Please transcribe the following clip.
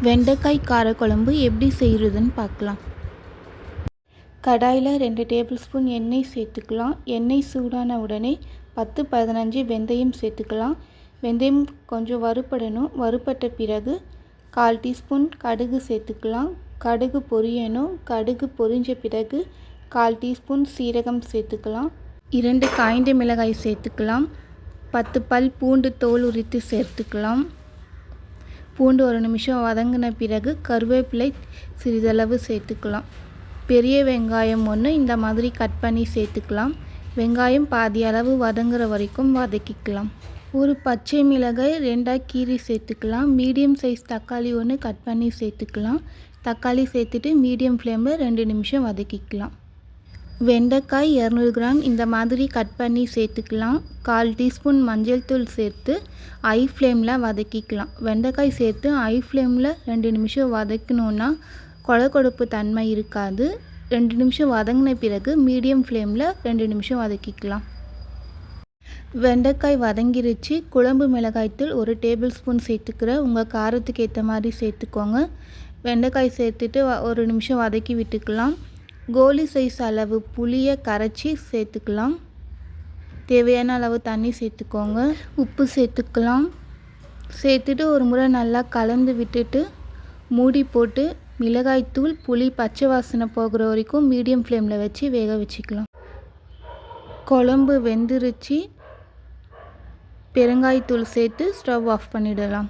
வெண்டைக்காய் காரக்குழம்பு எப்படி செய்கிறதுன்னு பார்க்கலாம். கடாயில் 2 டேபிள் ஸ்பூன் எண்ணெய் சேர்த்துக்கலாம். எண்ணெய் சூடான உடனே 10-15 வெந்தயம் சேர்த்துக்கலாம். வெந்தயம் கொஞ்சம் வறுபடணும். வறுபட்ட பிறகு 1/4 டீஸ்பூன் கடுகு சேர்த்துக்கலாம். கடுகு பொரியணும். கடுகு பொரிஞ்ச பிறகு 1/4 டீஸ்பூன் சீரகம் சேர்த்துக்கலாம். 2 காய்ந்த மிளகாய் சேர்த்துக்கலாம். 10 பல் பூண்டு தோல் உரித்து சேர்த்துக்கலாம். பூண்டு ஒரு நிமிஷம் வதங்கின பிறகு கருவேப்பிலை சிறிதளவு சேர்த்துக்கலாம். பெரிய வெங்காயம் 1 இந்த மாதிரி கட் பண்ணி சேர்த்துக்கலாம். வெங்காயம் பாதி அளவு வதங்குற வரைக்கும் வதக்கிக்கலாம். ஒரு பச்சை மிளகாய் 2ஆக கீறி சேர்த்துக்கலாம். மீடியம் சைஸ் தக்காளி 1 கட் பண்ணி சேர்த்துக்கலாம். தக்காளி சேர்த்துட்டு மீடியம் ஃப்ளேமில் 2 நிமிஷம் வதக்கிக்கலாம். வெண்டைக்காய் 200 கிராம் இந்த மாதிரி கட் பண்ணி சேர்த்துக்கலாம். 1/4 டீஸ்பூன் மஞ்சள் தூள் சேர்த்து ஹை ஃப்ளேமில் வதக்கிக்கலாம். வெண்டைக்காய் சேர்த்து ஹை ஃப்ளேமில் 2 நிமிஷம் வதக்கணுன்னா கொழக்கொழப்பு தன்மை இருக்காது. 2 நிமிஷம் வதங்கின பிறகு மீடியம் ஃப்ளேமில் 2 நிமிஷம் வதக்கிக்கலாம். வெண்டைக்காய் வதங்கிருச்சு. குழம்பு மிளகாய்த்தூள் 1 டேபிள் ஸ்பூன் சேர்த்துக்கிறேன். உங்கள் காரத்துக்கு ஏற்ற மாதிரி சேர்த்துக்கோங்க. வெண்டைக்காய் சேர்த்துட்டு 1 நிமிஷம் வதக்கி விட்டுக்கலாம். கோலி சைஸ் அளவு புளியை கரைச்சி சேர்த்துக்கலாம். தேவையான அளவு தண்ணி சேர்த்துக்கோங்க. உப்பு சேர்த்துக்கலாம். சேர்த்துட்டு ஒரு முறை நல்லா கலந்து விட்டுட்டு மூடி போட்டு மிளகாய்த்தூள் புளி பச்சை வாசனை போகிற வரைக்கும் மீடியம் ஃப்ளேமில் வச்சு வேக வச்சுக்கலாம். குழம்பு வெந்துருச்சு. பெருங்காயத்தூள் சேர்த்து ஸ்டவ் ஆஃப் பண்ணிடலாம்.